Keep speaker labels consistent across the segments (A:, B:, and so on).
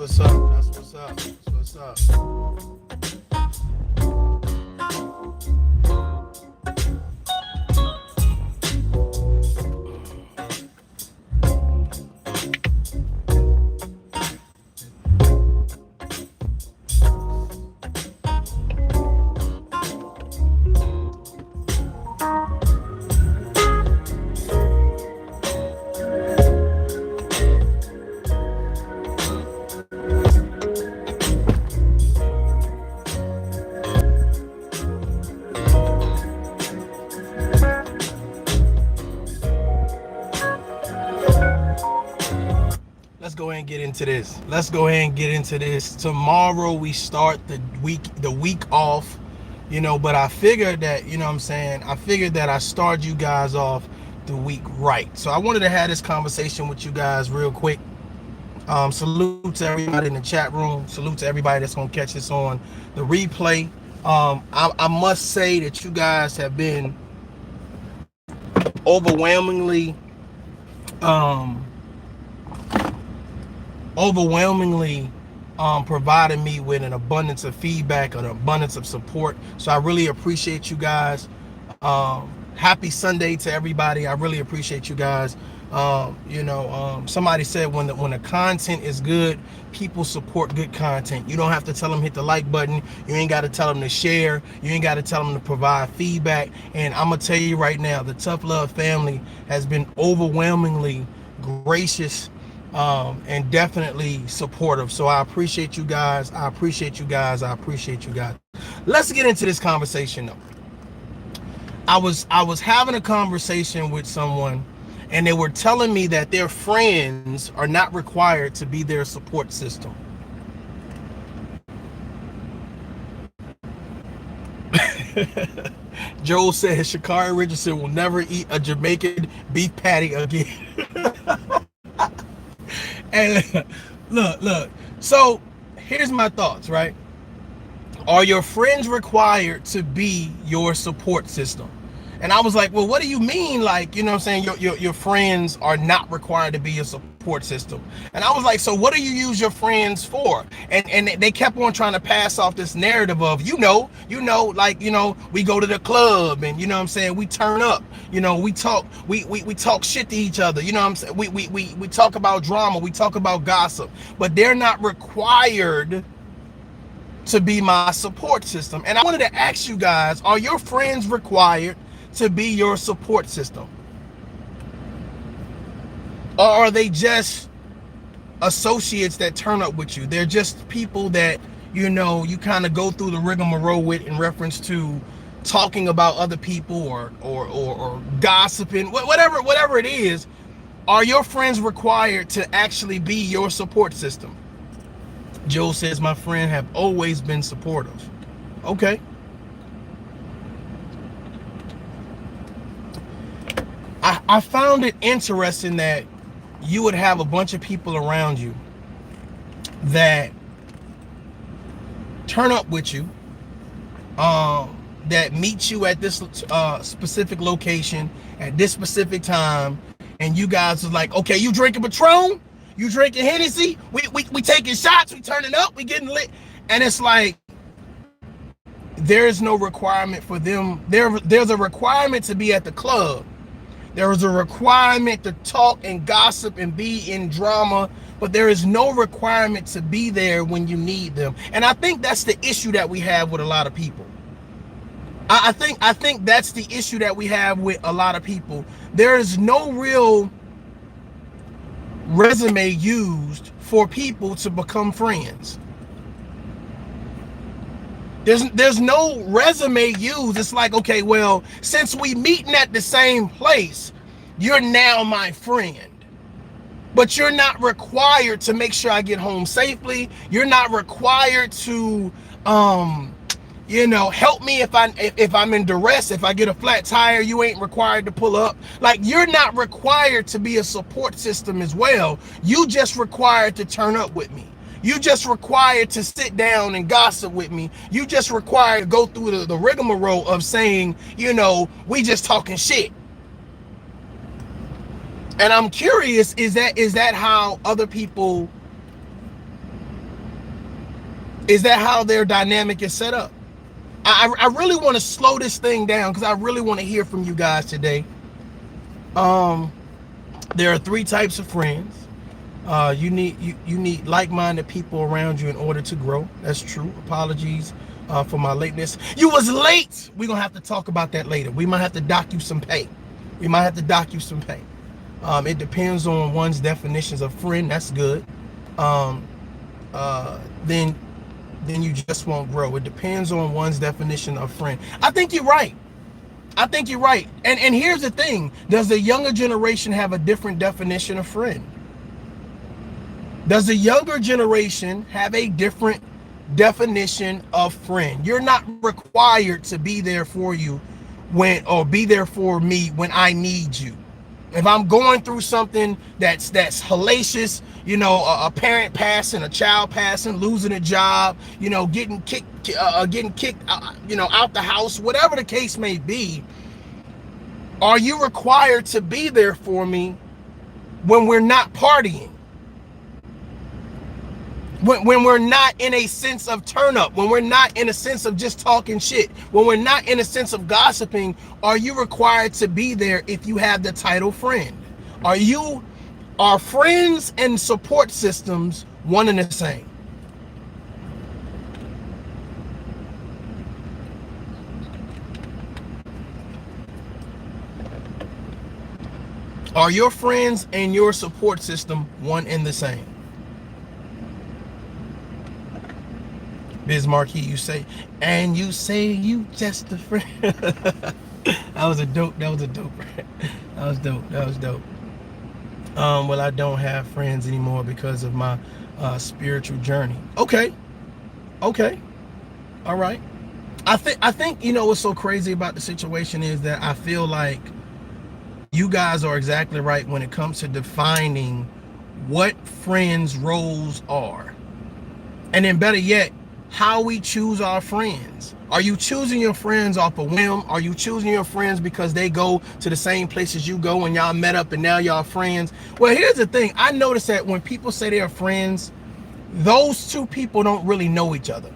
A: what's up. That's what's up. That's what's up. Let's go ahead and get into this. Let's go ahead and get into this. Tomorrow we start the week off, but I figured that, what I'm saying, I figured that I start you guys off the week right. So I wanted to have this conversation with you guys real quick. Salute to everybody in the chat room. Salute to everybody that's gonna catch this on the replay. I must say that you guys have been overwhelmingly providing me with an abundance of feedback, an abundance of support. So I really appreciate you guys. Happy Sunday to everybody. I really appreciate you guys. Somebody said when the content is good, people support good content. You don't have to tell them hit the like button. You ain't got to tell them to share. You ain't got to tell them to provide feedback. And I'm gonna tell you right now, the Tough Love family has been overwhelmingly gracious and definitely supportive. So I appreciate you guys. I appreciate you guys. I appreciate you guys. Let's get into this conversation though. I was having a conversation with someone, and they were telling me that their friends are not required to be their support system. Joel says Sha'Carri Richardson will never eat a Jamaican beef patty again. And look. So here's my thoughts, right? Are your friends required to be your support system? And I was like, well, what do you mean? Like, what I'm saying? Your friends are not required to be your support system. And I was like, so what do you use your friends for? And they kept on trying to pass off this narrative of, we go to the club and, what I'm saying? We turn up, we talk shit to each other. What I'm saying? We talk about drama. We talk about gossip, but they're not required to be my support system. And I wanted to ask you guys, are your friends required to be your support system? Or are they just associates that turn up with you? They're just people that, you kind of go through the rigmarole with in reference to talking about other people or gossiping, whatever it is. Are your friends required to actually be your support system? Joe says, my friend have always been supportive. Okay. I found it interesting that you would have a bunch of people around you that turn up with you, that meet you at this specific location at this specific time, and you guys are like, okay, you drinking Patron? You drinking Hennessy? We taking shots, we turning up, we getting lit. And it's like, there's no requirement for them. There's a requirement to be at the club. There is a requirement to talk and gossip and be in drama, but there is no requirement to be there when you need them. And I think that's the issue that we have with a lot of people. I think that's the issue that we have with a lot of people. There is no real resume used for people to become friends. There's no resume used. It's like, okay, well, since we meeting at the same place, you're now my friend. But you're not required to make sure I get home safely. You're not required to help me if I'm in duress. If I get a flat tire, you ain't required to pull up. Like, you're not required to be a support system as well. You just required to turn up with me. You just required to sit down and gossip with me. You just required to go through the rigmarole of saying, we just talking shit. And I'm curious, is that how other people Is that how their dynamic is set up? I really want to slow this thing down because I really want to hear from you guys today. There are three types of friends. You need like-minded people around you in order to grow. That's true. Apologies for my lateness. You was late. We're gonna have to talk about that later. We might have to dock you some pay. It depends on one's definitions of friend. That's good. Then you just won't grow. It depends on one's definition of friend. I think you're right. And here's the thing. Does the younger generation have a different definition of friend? Does the younger generation have a different definition of friend? You're not required to be there for you or be there for me when I need you. If I'm going through something that's hellacious, a parent passing, a child passing, losing a job, getting kicked, out the house, whatever the case may be, are you required to be there for me when we're not partying? When we're not in a sense of turn up, when we're not in a sense of just talking shit, when we're not in a sense of gossiping, are you required to be there if you have the title friend? Are friends and support systems one and the same? Are your friends and your support system one and the same? Bismarck, you say you just a friend. That was dope. Well, I don't have friends anymore because of my spiritual journey. Okay. All right. I think what's so crazy about the situation is that I feel like you guys are exactly right when it comes to defining what friends' roles are. And then better yet, how we choose our friends. Are you choosing your friends off a whim? Are you choosing your friends because they go to the same places you go and y'all met up and now y'all friends? Well, here's the thing. I notice that when people say they're friends, those two people don't really know each other.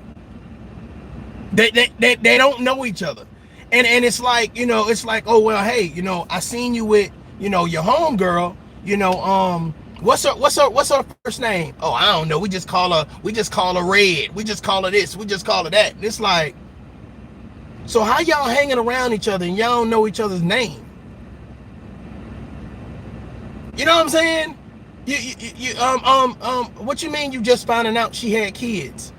A: They don't know each other. And it's like, oh, well, hey, I seen you with, your homegirl, what's her first name? Oh, I don't know. We just call her Red. We just call her this. We just call her that. And it's like, so how y'all hanging around each other and y'all don't know each other's name? You know what I'm saying? What you mean you just finding out she had kids?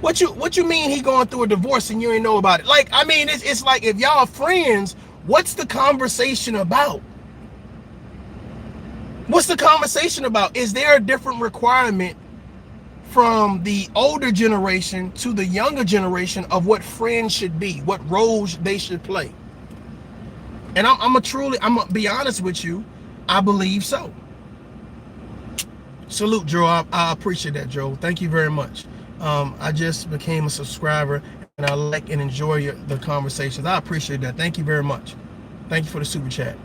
A: What you mean he going through a divorce and you ain't know about it? Like, I mean, it's like, if y'all are friends, what's the conversation about? What's the conversation about? Is there a different requirement from the older generation to the younger generation of what friends should be, what roles they should play? And I'm gonna be honest with you, I believe so. Salute, Joe. I appreciate that, Joe. Thank you very much. I just became a subscriber and I like and enjoy the conversations. I appreciate that. Thank you very much. Thank you for the super chat.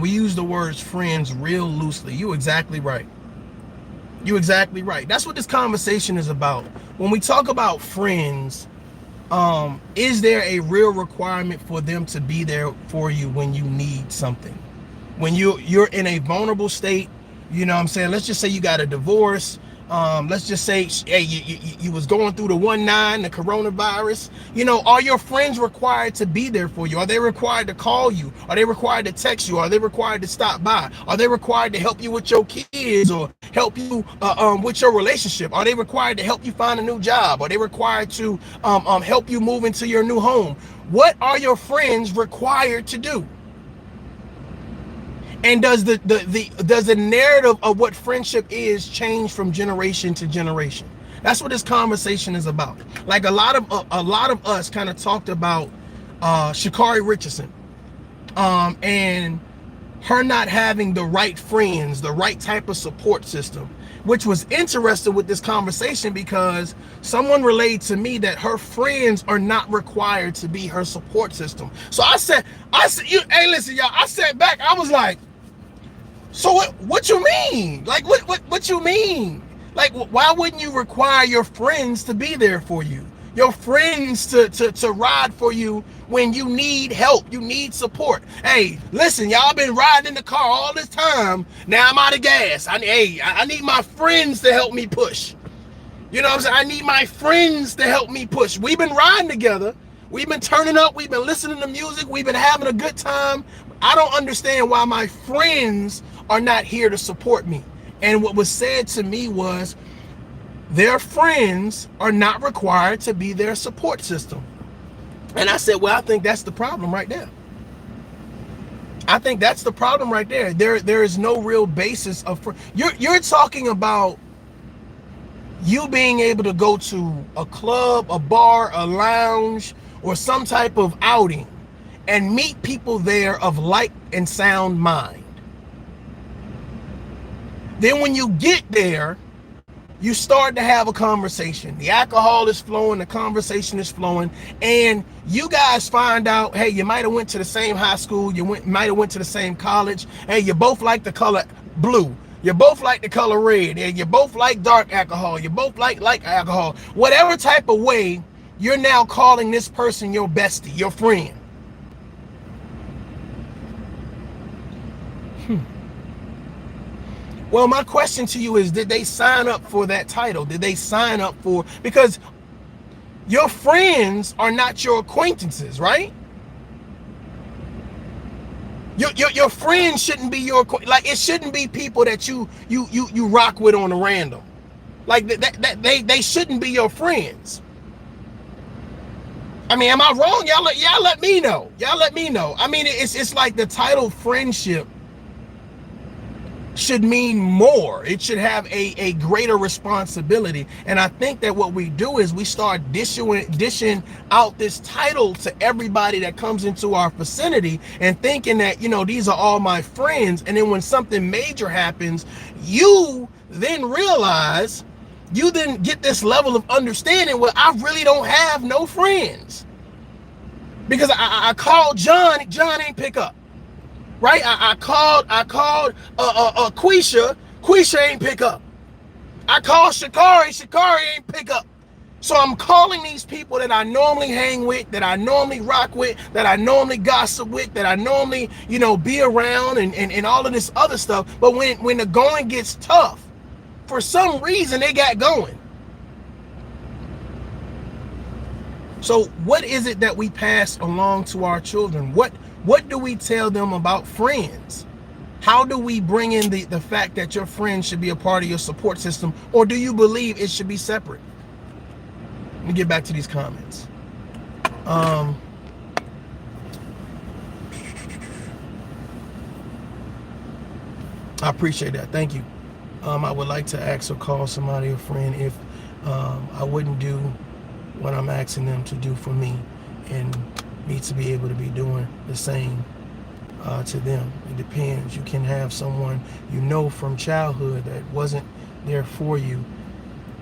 A: We use the words friends real loosely. You're exactly right. That's what this conversation is about. When we talk about friends, is there a real requirement for them to be there for you when you need something? When you're in a vulnerable state, you know what I'm saying? Let's just say you got a divorce. Let's just say, hey, you was going through the 19, the coronavirus. Are your friends required to be there for you? Are they required to call you? Are they required to text you? Are they required to stop by? Are they required to help you with your kids or help you with your relationship? Are they required to help you find a new job? Are they required to help you move into your new home? What are your friends required to do? And does the narrative of what friendship is change from generation to generation? That's what this conversation is about. Like a lot of us kind of talked about Sha'Carri Richardson, and her not having the right friends, the right type of support system, which was interesting with this conversation because someone relayed to me that her friends are not required to be her support system. So I said, hey, listen, y'all. I sat back. I was like, so what you mean? Like what you mean? Like, why wouldn't you require your friends to be there for you? Your friends to ride for you when you need help, you need support. Hey, listen, y'all been riding in the car all this time. Now I'm out of gas. I need my friends to help me push. You know what I'm saying? I need my friends to help me push. We've been riding together. We've been turning up. We've been listening to music. We've been having a good time. I don't understand why my friends are not here to support me. And what was said to me was, their friends are not required to be their support system. And I said, well, I think that's the problem right there. I think that's the problem right there. There is no real basis of you're talking about you being able to go to a club, a bar, a lounge, or some type of outing and meet people there of like and sound mind. Then when you get there, you start to have a conversation. The alcohol is flowing, the conversation is flowing, and you guys find out, hey, you might have went to the same high school, you might have went to the same college, hey, you both like the color blue, you both like the color red, and you both like dark alcohol, you both like alcohol. Whatever type of way, you're now calling this person your bestie, your friend. Well, my question to you is, did they sign up for that title? Did they sign up for, because your friends are not your acquaintances, right? Your friends shouldn't be your, like, it shouldn't be people that you rock with on a random. Like they shouldn't be your friends. I mean, am I wrong? Y'all let me know. Y'all let me know. I mean, it's like the title friendship should mean more. It should have a greater responsibility. And I think that what we do is we start dishing out this title to everybody that comes into our vicinity and thinking that, you know, these are all my friends. And then when something major happens, you then realize, you then get this level of understanding, well, I really don't have no friends. Because I called John ain't pick up. Right? I called Quisha ain't pick up. I called Sha'Carri ain't pick up. So I'm calling these people that I normally hang with, that I normally rock with, that I normally gossip with, that I normally, you know, be around and all of this other stuff. But when the going gets tough, for some reason they got going. So what is it that we pass along to our children? What do we tell them about friends? How do we bring in the fact that your friends should be a part of your support system? Or do you believe it should be separate? Let me get back to these comments. I appreciate that. Thank you. I would like to ask or call somebody a friend if I wouldn't do what I'm asking them to do for me, and me to be able to be doing the same to them. It depends. You can have someone you know from childhood that wasn't there for you,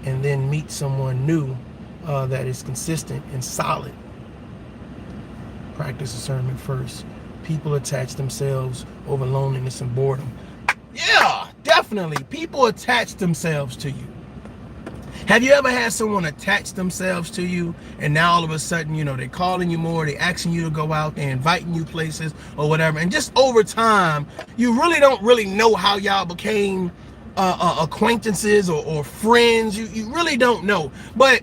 A: and then meet someone new that is consistent and solid. Practice discernment first. People attach themselves over loneliness and boredom. Yeah, definitely. People attach themselves to you. Have you ever had someone attach themselves to you, and now all of a sudden, you know, they're calling you more, they're asking you to go out, they're inviting you places or whatever, and just over time, you really don't know how y'all became acquaintances or friends. You really don't know. But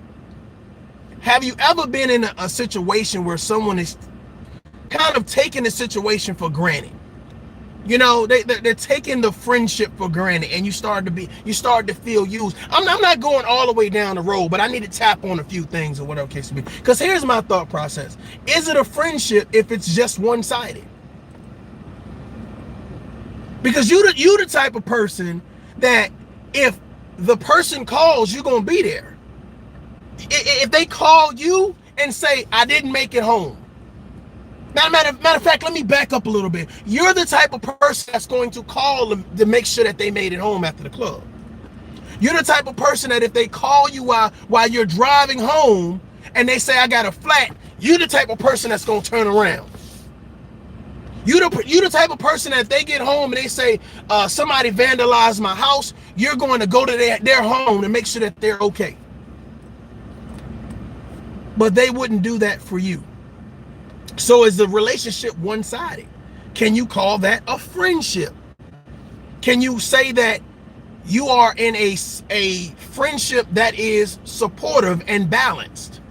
A: have you ever been in a situation where someone is kind of taking the situation for granted? You know, they're taking the friendship for granted, and you start to feel used. I'm not going all the way down the road, but I need to tap on a few things or whatever case may be. Because here's my thought process. Is it a friendship if it's just one-sided? Because you the type of person that if the person calls, you're going to be there. If they call you and say, I didn't make it home. Matter of fact, let me back up a little bit. You're the type of person that's going to call them to make sure that they made it home after the club. You're the type of person that if they call you while you're driving home and they say, I got a flat, you're the type of person that's going to turn around. You the type of person that if they get home and they say somebody vandalized my house, you're going to go to their home and make sure that they're okay. But they wouldn't do that for you. So is the relationship one-sided? Can you call that a friendship? Can you say that you are in a friendship that is supportive and balanced?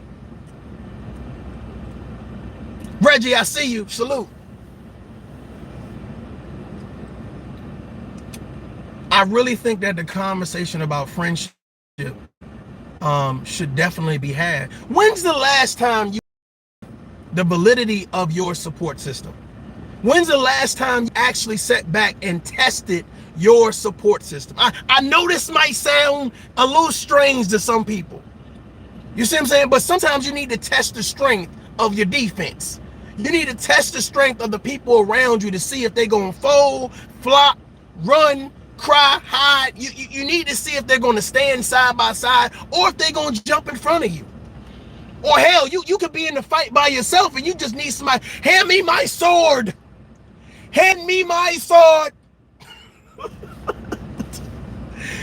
A: Reggie, I see you. Salute. I really think that the conversation about friendship should definitely be had. When's the last time you the validity of your support system? When's the last time you actually sat back and tested your support system? I know this might sound a little strange to some people. You see what I'm saying? But sometimes you need to test the strength of your defense. You need to test the strength of the people around you to see if they're going to fold, flop, run, cry, hide. You need to see if they're going to stand side by side or if they're going to jump in front of you. Or hell, you could be in the fight by yourself and you just need somebody. Hand me my sword. Hand me my sword.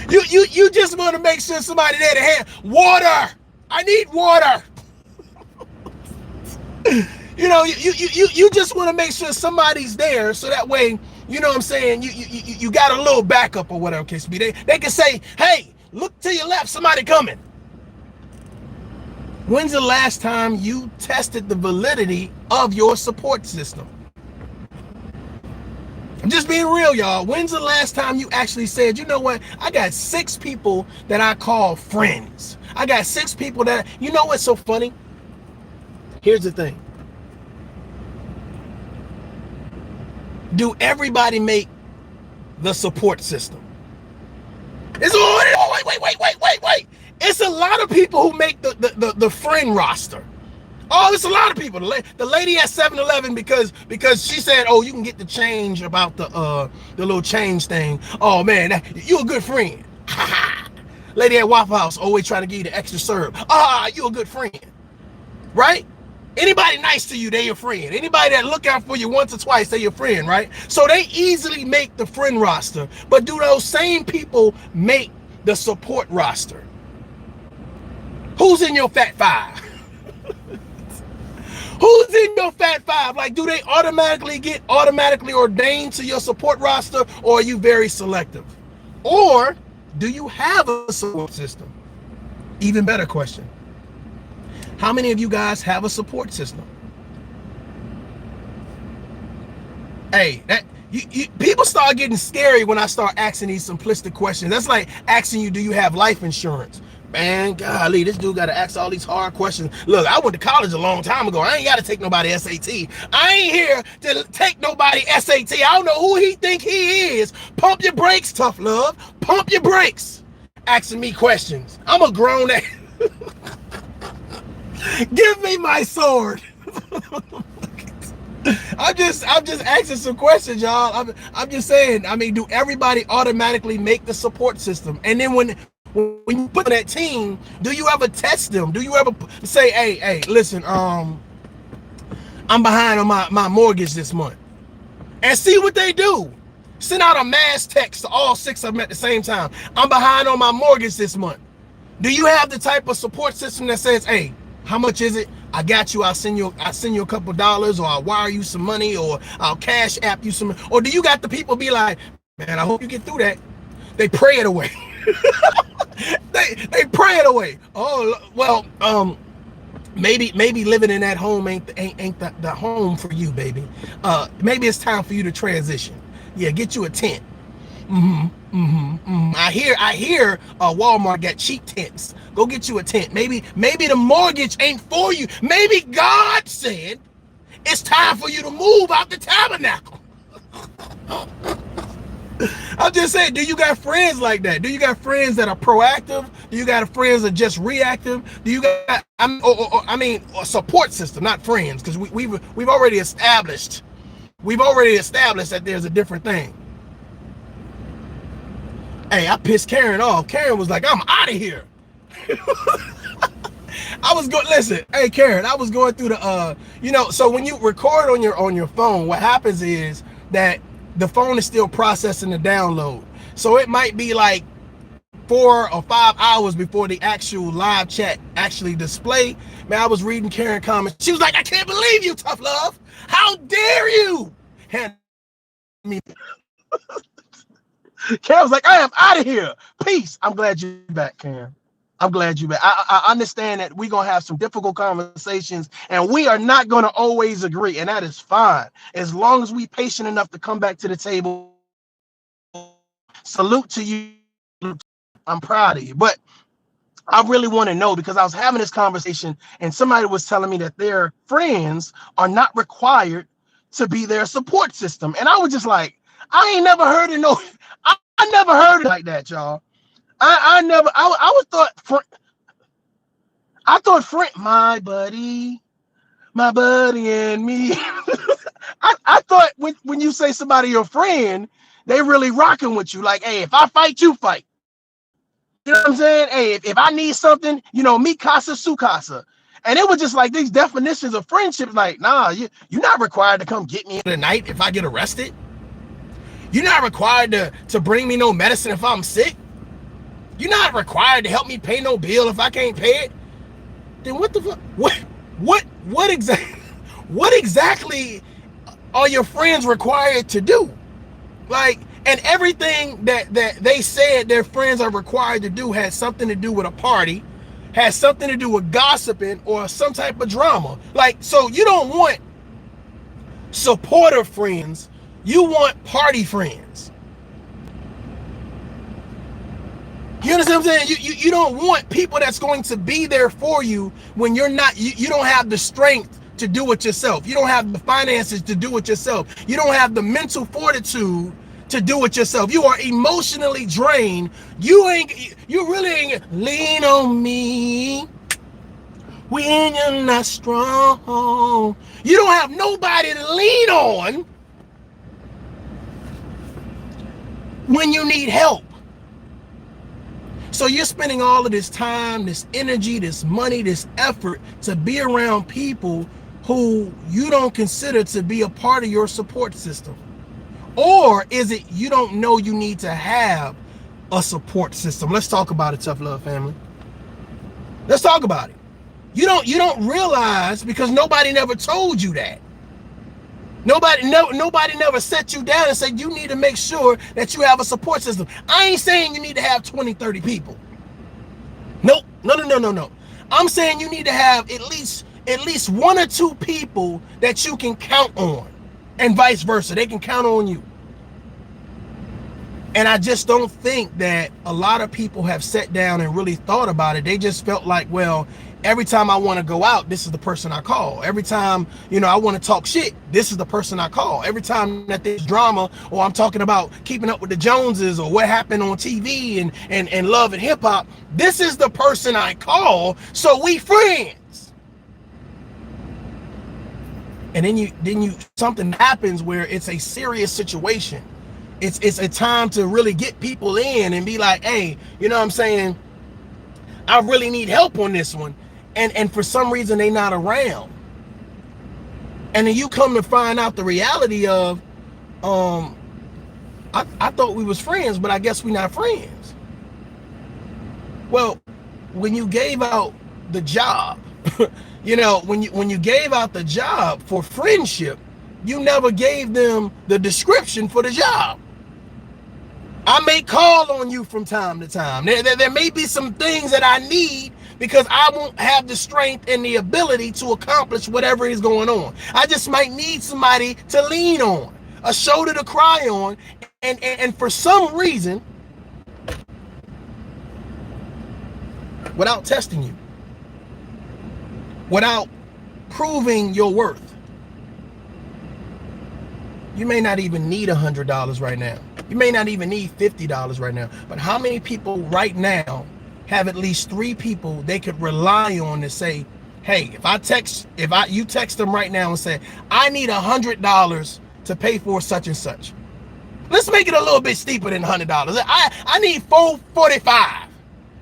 A: You just want to make sure somebody there to hand water. I need water. You just want to make sure somebody's there so that way, you know what I'm saying, you got a little backup or whatever case be. They can say, hey, look to your left, somebody coming. When's the last time you tested the validity of your support system? I'm just being real, y'all. When's the last time you actually said, you know what? I got 6 people that I call friends. I got 6 people that, you know what's so funny? Here's the thing. Do everybody make the support system? Wait. It's a lot of people who make the friend roster. Oh, it's a lot of people. The lady at 7-Eleven because she said, oh, you can get the change about the little change thing. Oh man, you a good friend. Lady at Waffle House always trying to give you the extra serve. You a good friend, right? Anybody nice to you, they your friend. Anybody that look out for you once or twice, they your friend, right? So they easily make the friend roster. But do those same people make the support roster? Who's in your Fat 5? Who's in your Fat 5? Like, do they automatically ordained to your support roster, or are you very selective? Or do you have a support system? Even better question. How many of you guys have a support system? Hey, people start getting scary when I start asking these simplistic questions. That's like asking you, do you have life insurance? Man, golly, this dude got to ask all these hard questions. Look, I went to college a long time ago. I ain't got to take nobody SAT. I ain't here to take nobody SAT. I don't know who he think he is. Pump your brakes, tough love. Pump your brakes. Asking me questions. I'm a grown ass. Give me my sword. I'm just asking some questions, y'all. I'm just saying, I mean, do everybody automatically make the support system? And then when you put on that team, do you ever test them? Do you ever say, hey, listen, I'm behind on my mortgage this month? And see what they do. Send out a mass text to all 6 of them at the same time. I'm behind on my mortgage this month. Do you have the type of support system that says, hey, how much is it? I got you. I'll send you a couple dollars, or I'll wire you some money, or I'll cash app you some. Or do you got the people be like, man, I hope you get through that? They pray it away. they pray it away. Oh well, maybe living in that home ain't the home for you, baby. Maybe it's time for you to transition. Yeah, get you a tent. I hear Walmart got cheap tents. Go get you a tent. Maybe the mortgage ain't for you. Maybe God said it's time for you to move out the tabernacle. I'm just saying, do you got friends like that? Do you got friends that are proactive? Do you got friends that are just reactive? Do you got a support system, not friends? Because we've already established that there's a different thing. Hey, I pissed Karen off. Karen was like, I'm out of here. I was going. Listen, hey Karen, I was going through the so when you record on your phone, what happens is that the phone is still processing the download. So it might be like 4 or 5 hours before the actual live chat actually display. Man, I was reading Karen comments. She was like, I can't believe you, Tough Love. How dare you? And me. Karen was like, I am out of here. Peace. I'm glad you're back, Karen. I'm glad you're back. I understand that we're going to have some difficult conversations and we are not going to always agree. And that is fine. As long as we patient enough to come back to the table. Salute to you. I'm proud of you. But I really want to know, because I was having this conversation and somebody was telling me that their friends are not required to be their support system. And I was just like, I ain't never heard of no, I never heard it like that, y'all. I thought friend, my buddy and me. I thought when you say somebody your friend, they really rocking with you. Like, hey, if I fight, you fight. You know what I'm saying? Hey, if I need something, mi casa, su casa. And it was just like these definitions of friendship. Like, nah, you're not required to come get me tonight if I get arrested. You're not required to bring me no medicine if I'm sick. You're not required to help me pay no bill if I can't pay it. Then what the fuck? What exactly are your friends required to do? Like, and everything that they said their friends are required to do has something to do with a party, has something to do with gossiping or some type of drama. Like, so you don't want supportive friends, you want party friends. You understand what I'm saying? You don't want people that's going to be there for you when you're not, you don't have the strength to do it yourself. You don't have the finances to do it yourself. You don't have the mental fortitude to do it yourself. You are emotionally drained. You really ain't lean on me when you're not strong. You don't have nobody to lean on when you need help. So you're spending all of this time, this energy, this money, this effort to be around people who you don't consider to be a part of your support system. Or is it you don't know you need to have a support system? Let's talk about it, Tough Love family. Let's talk about it. You don't realize, because nobody never told you that. Nobody never set you down and said you need to make sure that you have a support system. I ain't saying you need to have 20, 30 people. Nope. No. I'm saying you need to have at least 1 or 2 people that you can count on, and vice versa. They can count on you. And I just don't think that a lot of people have sat down and really thought about it. They just felt like, well, every time I want to go out, this is the person I call. Every time, I want to talk shit, this is the person I call. Every time that there's drama, or I'm talking about keeping up with the Joneses or what happened on TV and love and hip hop, this is the person I call. So we friends. And then something happens where it's a serious situation. It's a time to really get people in and be like, hey, you know what I'm saying? I really need help on this one. And for some reason they not around. And then you come to find out the reality of, I thought we was friends, but I guess we not friends. Well, when you gave out the job, when you gave out the job for friendship, you never gave them the description for the job. I may call on you from time to time. There may be some things that I need because I won't have the strength and the ability to accomplish whatever is going on. I just might need somebody to lean on, a shoulder to cry on, and for some reason, without testing you, without proving your worth, you may not even need $100 right now. You may not even need $50 right now. But how many people right now have at least 3 people they could rely on to say, hey, you text them right now and say, I need $100 to pay for such and such. Let's make it a little bit steeper than $100. I need $445.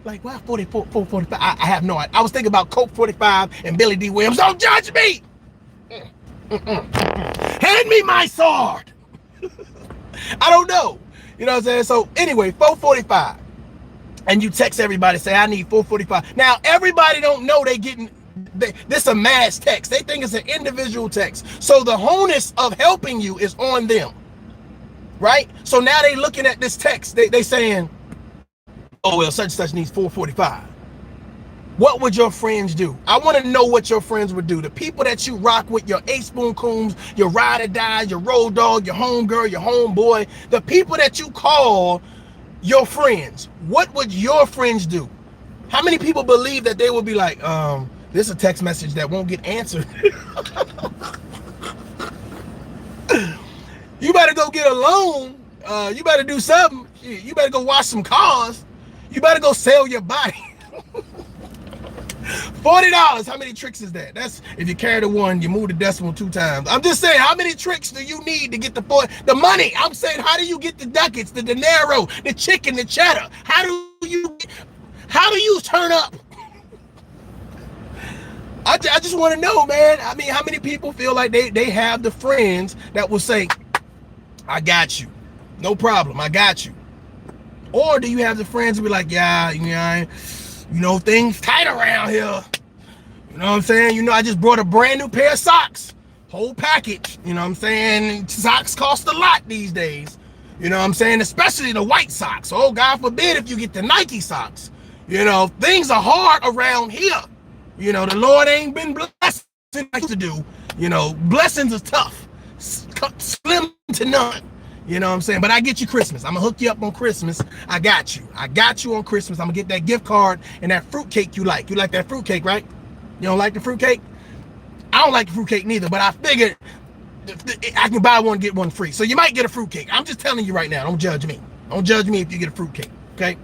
A: Like, why 44, 445? I have no idea. I was thinking about Coke 45 and Billy D. Williams. Don't judge me! Hand me my sword! I don't know. You know what I'm saying? So anyway, 445. And you text everybody, say, I need 445. Now, everybody don't know this a mass text. They think it's an individual text. So the onus of helping you is on them. Right? So now they looking at this text. They saying, oh, well, such and such needs 445. What would your friends do? I want to know what your friends would do. The people that you rock with, your Ace Spoon Coombs, your ride or die, your road dog, your homegirl, your homeboy, the people that you call your friends, what would your friends do? How many people believe that they will be like, this is a text message that won't get answered? You better go get a loan. You better do something. You better go wash some cars. You better go sell your body. $40. How many tricks is that? That's if you carry the one, you move the decimal 2 times. I'm just saying, how many tricks do you need to get the money? I'm saying, how do you get the ducats, the dinero, the chicken, the cheddar? How do you turn up? I just want to know, man. I mean, how many people feel like they have the friends that will say, I got you, no problem, I got you? Or do you have the friends who be like, yeah, things tight around here. You know what I'm saying? I just brought a brand new pair of socks. Whole package. You know what I'm saying? Socks cost a lot these days. You know what I'm saying? Especially the white socks. Oh, God forbid if you get the Nike socks. Things are hard around here. The Lord ain't been blessed like to do. Blessings are tough. Slim to none. You know what I'm saying? But I get you Christmas. I'm going to hook you up on Christmas. I got you. I got you on Christmas. I'm going to get that gift card and that fruitcake you like. You like that fruitcake, right? You don't like the fruitcake? I don't like the fruitcake neither, but I figured I can buy one, get one free. So you might get a fruitcake. I'm just telling you right now. Don't judge me. Don't judge me if you get a fruitcake, okay?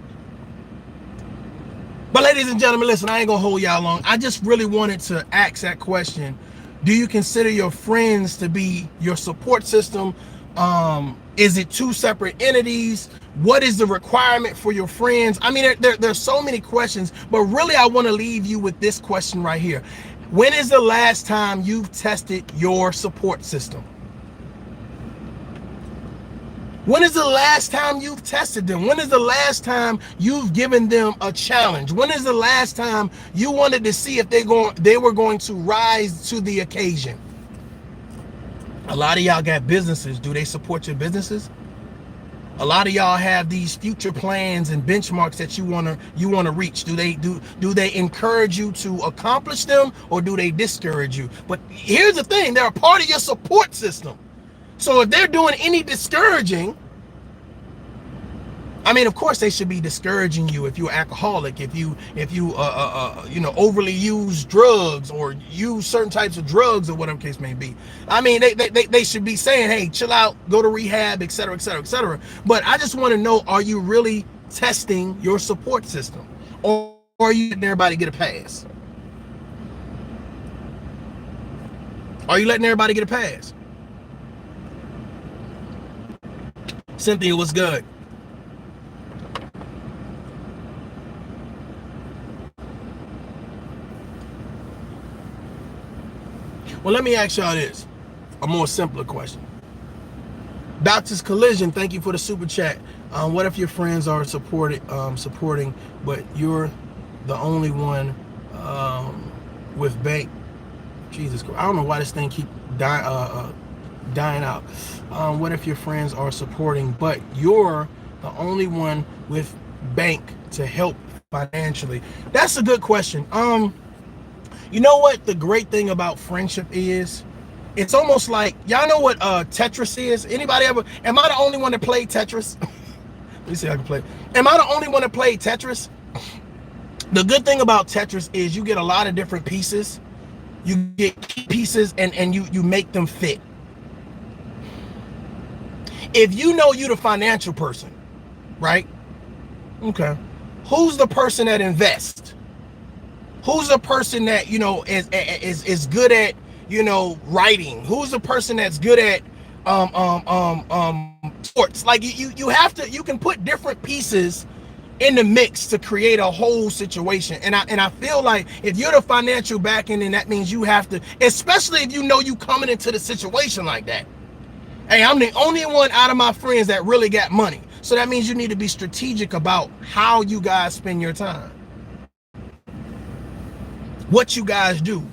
A: But ladies and gentlemen, listen, I ain't going to hold y'all long. I just really wanted to ask that question. Do you consider your friends to be your support system? Is it 2 separate entities? What is the requirement for your friends? I mean, there's so many questions, but really I want to leave you with this question right here. When is the last time you've tested your support system? When is the last time you've tested them? When is the last time you've given them a challenge? When is the last time you wanted to see if they were going to rise to the occasion? A lot of y'all got businesses. Do they support your businesses? A lot of y'all have these future plans and benchmarks that you want to reach. Do they encourage you to accomplish them, or do they discourage you? But here's the thing, they're a part of your support system. So if they're doing any discouraging, I mean, of course they should be discouraging you if you're alcoholic, if you overly use drugs or use certain types of drugs or whatever case may be. I mean, they should be saying, hey, chill out, go to rehab, et cetera, et cetera, et cetera. But I just want to know, are you really testing your support system, or are you letting everybody get a pass? Are you letting everybody get a pass? Cynthia, what's good? Well, let me ask y'all this, a more simpler question. Doctor's Collision, thank you for the super chat. What if your friends are supporting, but you're the only one with bank? Jesus Christ, I don't know why this thing keep dying out. What if your friends are supporting, but you're the only one with bank to help financially? That's a good question. You know what the great thing about friendship is? It's almost like, y'all know what Tetris is? Anybody ever? Am I the only one that played Tetris? Let me see if I can play. Am I the only one that played Tetris? The good thing about Tetris is you get a lot of different pieces. You get key pieces and you make them fit. If you know you're the financial person, right? Okay. Who's the person that invests? Who's the person that, is good at, writing? Who's the person that's good at sports? Like you can put different pieces in the mix to create a whole situation. And I feel like if you're the financial backing, then that means you have to, especially if you know you coming into the situation like that. Hey, I'm the only one out of my friends that really got money. So that means you need to be strategic about how you guys spend your time. What you guys do.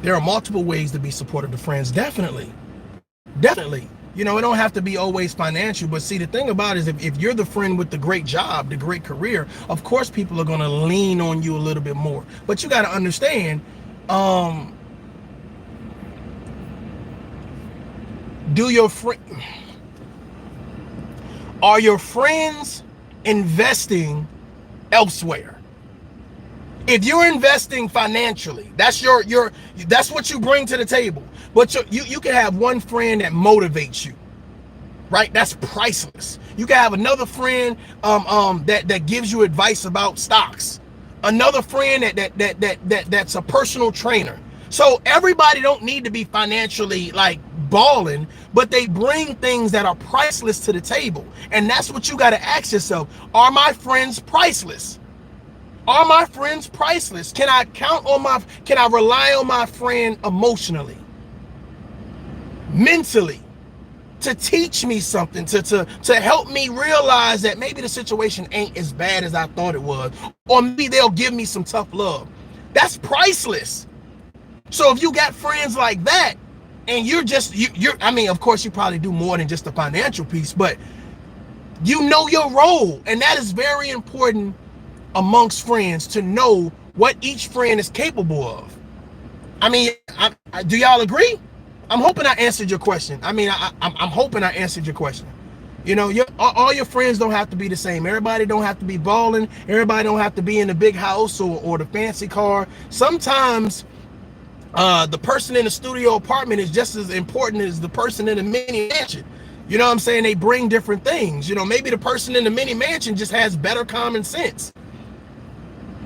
A: There are multiple ways to be supportive to friends. Definitely. Definitely. You know, it don't have to be always financial, but see, the thing about it is if you're the friend with the great job, the great career, of course people are going to lean on you a little bit more. But you got to understand, are your friends investing elsewhere? If you're investing financially, that's that's what you bring to the table. But you can have one friend that motivates you, right? That's priceless. You can have another friend that gives you advice about stocks. Another friend that's a personal trainer. So everybody don't need to be financially like balling, but they bring things that are priceless to the table. And that's what you got to ask yourself. Are my friends priceless? Are my friends priceless? Can I rely on my friend emotionally, mentally, to teach me something, to help me realize that maybe the situation ain't as bad as I thought it was, or maybe they'll give me some tough love? That's priceless. So if you got friends like that, and I mean, of course you probably do more than just the financial piece, but you know your role, and that is very important amongst friends, to know what each friend is capable of. I mean, do y'all agree? I'm hoping I answered your question. I mean, I'm hoping I answered your question. You know, all your friends don't have to be the same. Everybody don't have to be balling. Everybody don't have to be in the big house or the fancy car. Sometimes the person in the studio apartment is just as important as the person in the mini mansion. You know what I'm saying? They bring different things. You know, maybe the person in the mini mansion just has better common sense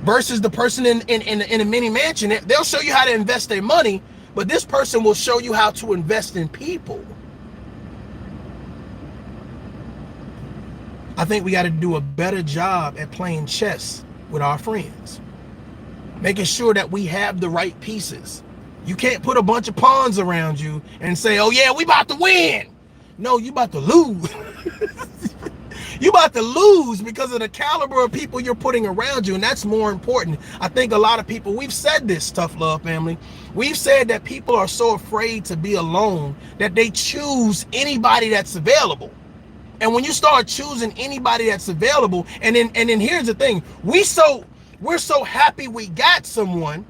A: versus the person in a mini mansion. They'll show you how to invest their money, but this person will show you how to invest in people. I think we got to do a better job at playing chess with our friends, making sure that we have the right pieces. You can't put a bunch of pawns around you and say, oh yeah, we about to win. No, you about to lose. You about to lose because of the caliber of people you're putting around you, and that's more important. I think a lot of people, we've said this, Tough Love family, we've said that people are so afraid to be alone that they choose anybody that's available. And when you start choosing anybody that's available, and then here's the thing, we're so happy we got someone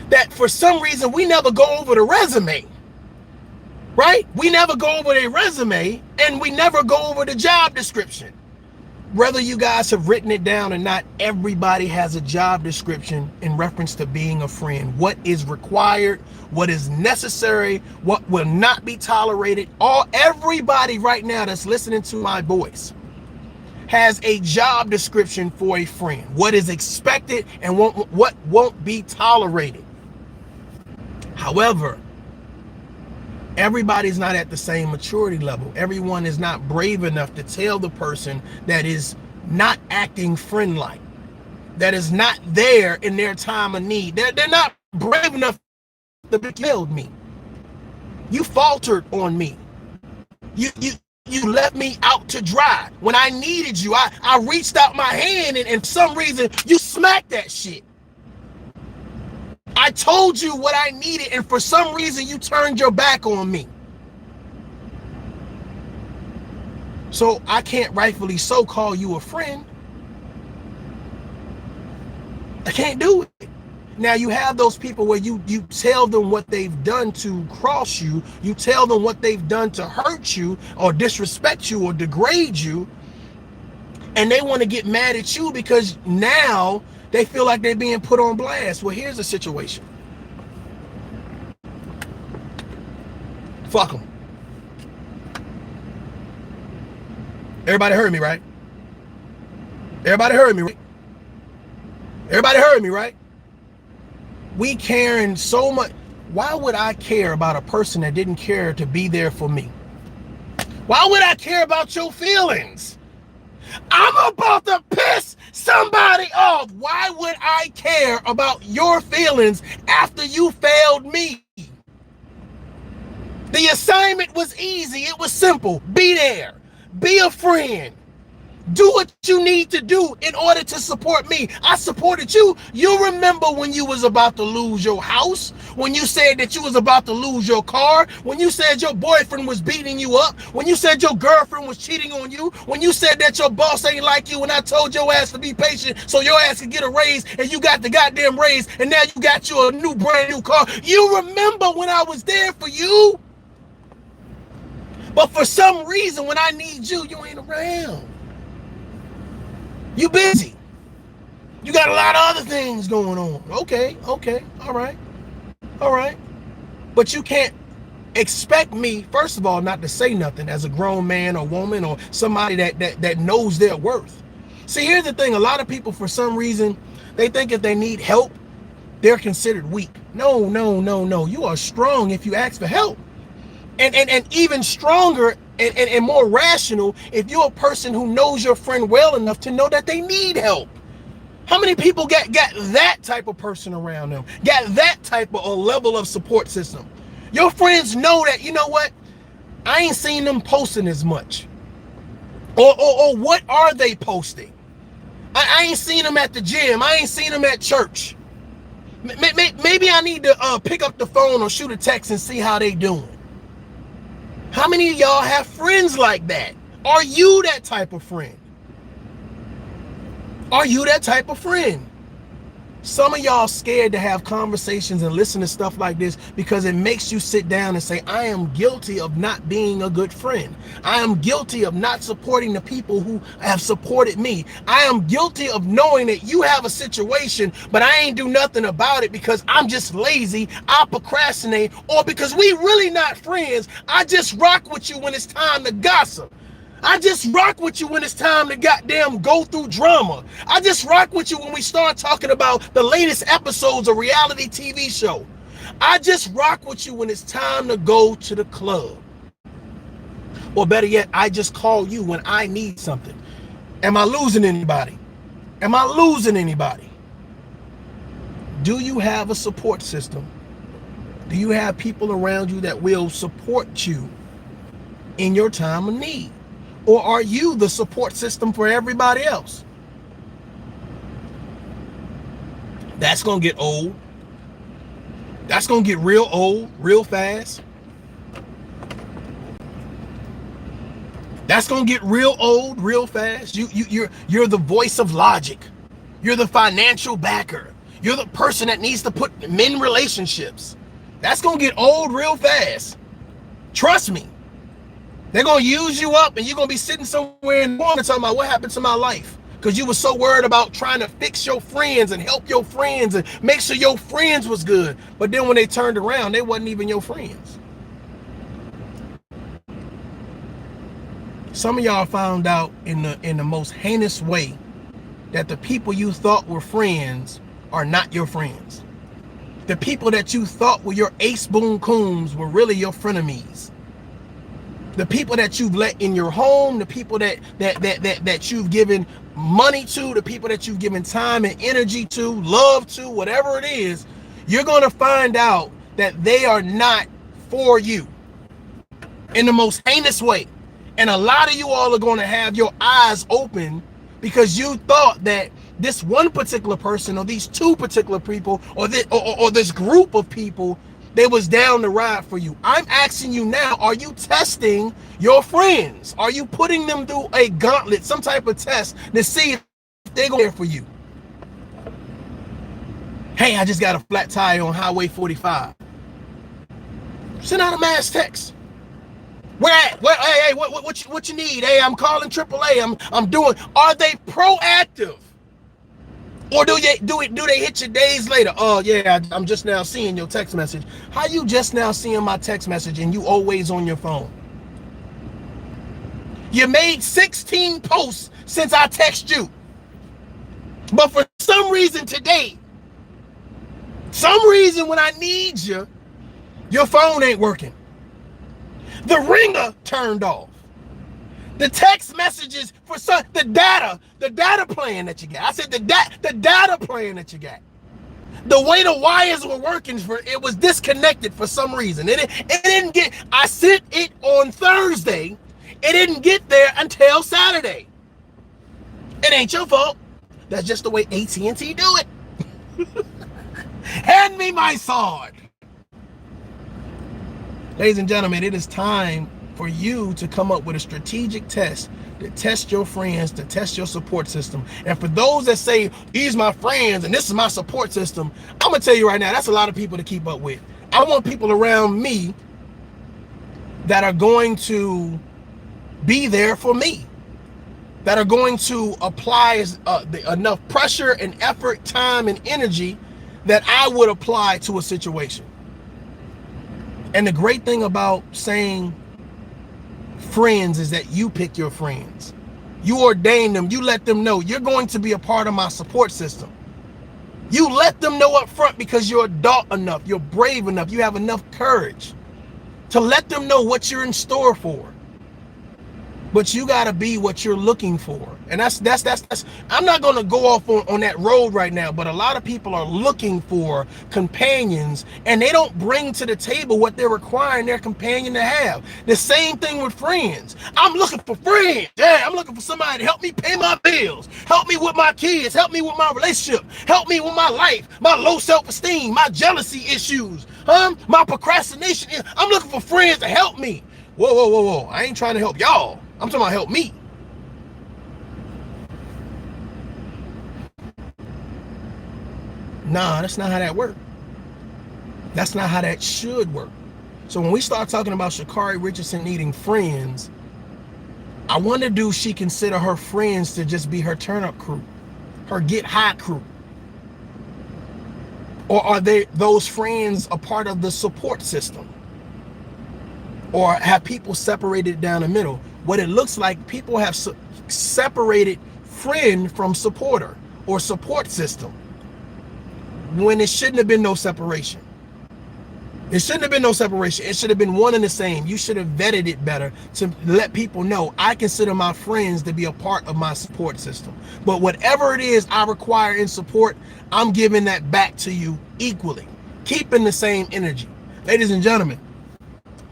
A: that for some reason we never go over the resume. Right? We never go over their resume, and we never go over the job description. Whether you guys have written it down or not, everybody has a job description in reference to being a friend. What is required, what is necessary, what will not be tolerated. Everybody right now that's listening to my voice has a job description for a friend. What is expected and what won't be tolerated. However, everybody's not at the same maturity level. Everyone is not brave enough to tell the person that is not acting friend-like, that is not there in their time of need. They're not brave enough to tell me. You faltered on me. You left me out to dry. When I needed you, I reached out my hand, and for some reason, you smacked that shit. I told you what I needed, and for some reason you turned your back on me. So I can't rightfully so call you a friend. I can't do it. Now you have those people where you tell them what they've done to cross you. You tell them what they've done to hurt you or disrespect you or degrade you. And they want to get mad at you because now they feel like they're being put on blast. Well, here's the situation. Fuck them. Everybody heard me, right? Everybody heard me, right? Everybody heard me, right? We caring so much. Why would I care about a person that didn't care to be there for me? Why would I care about your feelings? I'm about to piss somebody off. Why would I care about your feelings after you failed me? The assignment was easy. It was simple. Be there. Be a friend. Do what you need to do in order to support me. I supported you. You remember when you was about to lose your house, when you said that you was about to lose your car, when you said your boyfriend was beating you up, when you said your girlfriend was cheating on you, when you said that your boss ain't like you, and I told your ass to be patient so your ass could get a raise, and you got the goddamn raise, and now you got you a new brand new car. You remember when I was there for you? But for some reason, when I need you, you ain't around. You busy. You got a lot of other things going on. Okay, all right. But you can't expect me, first of all, not to say nothing as a grown man or woman or somebody that knows their worth. See, here's the thing. A lot of people, for some reason, they think if they need help, they're considered weak. No. You are strong if you ask for help. And even stronger and more rational if you're a person who knows your friend well enough to know that they need help. How many people got that type of person around them? Got that type of level of support system? Your friends know that, you know what? I ain't seen them posting as much. Or what are they posting? I ain't seen them at the gym. I ain't seen them at church. Maybe I need to pick up the phone or shoot a text and see how they doing. How many of y'all have friends like that? Are you that type of friend? Are you that type of friend? Some of y'all scared to have conversations and listen to stuff like this because it makes you sit down and say, I am guilty of not being a good friend. I am guilty of not supporting the people who have supported me. I am guilty of knowing that you have a situation, but I ain't do nothing about it because I'm just lazy, I procrastinate, or because we really not friends. I just rock with you when it's time to gossip. I just rock with you when it's time to goddamn go through drama. I just rock with you when we start talking about the latest episodes of reality TV show. I just rock with you when it's time to go to the club. Or better yet, I just call you when I need something. Am I losing anybody? Am I losing anybody? Do you have a support system? Do you have people around you that will support you in your time of need? Or are you the support system for everybody else? That's going to get old. That's going to get real old, real fast. That's going to get real old, real fast. You're the voice of logic. You're the financial backer. You're the person that needs to put men relationships. That's going to get old real fast. Trust me. They're going to use you up and you're going to be sitting somewhere in the corner talking about what happened to my life. Because you were so worried about trying to fix your friends and help your friends and make sure your friends was good. But then when they turned around, they wasn't even your friends. Some of y'all found out in the most heinous way that the people you thought were friends are not your friends. The people that you thought were your ace boon coons were really your frenemies. The people that you've let in your home, the people that you've given money to, the people that you've given time and energy to, love to, whatever it is, you're going to find out that they are not for you in the most heinous way. And a lot of you all are going to have your eyes open because you thought that this one particular person or these two particular people or this group of people, they was down the ride for you. I'm asking you now, are you testing your friends? Are you putting them through a gauntlet, some type of test to see if they're going there for you? Hey, I just got a flat tire on Highway 45. Send out a mass text. Where at? Where, hey, what you need? Hey, I'm calling AAA. I'm doing. Are they proactive? Or do they hit you days later? Oh yeah, I'm just now seeing your text message. How you just now seeing my text message and you always on your phone? You made 16 posts since I text you. But for some reason today, some reason when I need you, your phone ain't working. The ringer turned off. The text messages for the data plan that you got. I said the data plan that you got. The way the wires were working, it was disconnected for some reason. It didn't get. I sent it on Thursday. It didn't get there until Saturday. It ain't your fault. That's just the way AT&T do it. Hand me my sword. Ladies and gentlemen, it is time for you to come up with a strategic test to test your friends, to test your support system. And for those that say, these are my friends and this is my support system, I'm going to tell you right now, that's a lot of people to keep up with. I want people around me that are going to be there for me, that are going to apply enough pressure and effort, time, and energy that I would apply to a situation. And the great thing about saying friends is that you pick your friends. You ordain them. You let them know you're going to be a part of my support system. You let them know up front because you're adult enough, you're brave enough, you have enough courage to let them know what you're in store for. But you got to be what you're looking for. And that's I'm not going to go off on that road right now, but a lot of people are looking for companions and they don't bring to the table what they're requiring their companion to have. The same thing with friends. I'm looking for friends. Yeah, I'm looking for somebody to help me pay my bills, help me with my kids, help me with my relationship, help me with my life, my low self-esteem, my jealousy issues, my procrastination. I'm looking for friends to help me. Whoa. I ain't trying to help y'all. I'm talking about help me. Nah, that's not how that works. That's not how that should work. So when we start talking about Sha'Carri Richardson needing friends, I wonder, do she consider her friends to just be her turn-up crew, her get-high crew? Or are those friends a part of the support system? Or have people separated down the middle? What it looks like, people have separated friend from supporter or support system when it shouldn't have been no separation. It shouldn't have been no separation. It should have been one and the same. You should have vetted it better to let people know I consider my friends to be a part of my support system. But whatever it is I require in support, I'm giving that back to you equally, keeping the same energy. Ladies and gentlemen,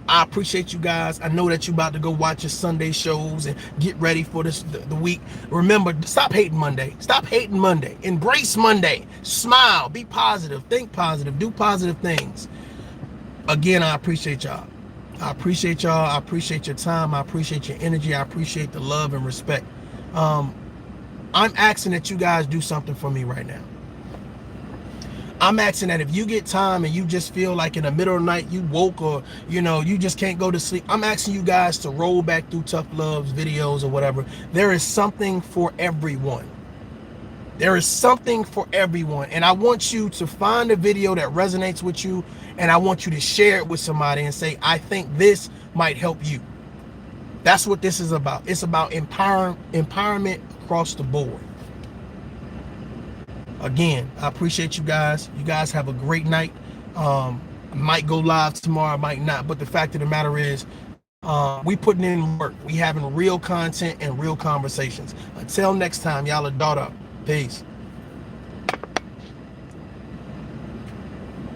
A: I appreciate you guys. I know that you're about to go watch your Sunday shows and get ready for the week. Remember, stop hating Monday. Stop hating Monday. Embrace Monday. Smile. Be positive. Think positive. Do positive things. Again, I appreciate y'all. I appreciate y'all. I appreciate your time. I appreciate your energy. I appreciate the love and respect. I'm asking that you guys do something for me right now. I'm asking that if you get time and you just feel like in the middle of the night you woke, or you just can't go to sleep, I'm asking you guys to roll back through Tough Love's videos or whatever. There is something for everyone. There is something for everyone. And I want you to find a video that resonates with you, and I want you to share it with somebody and say, I think this might help you. That's what this is about. It's about empowerment across the board. Again, I appreciate you guys. You guys have a great night. Might go live tomorrow, might not. But the fact of the matter is, we putting in work. We having real content and real conversations. Until next time, y'all are daughter. Peace.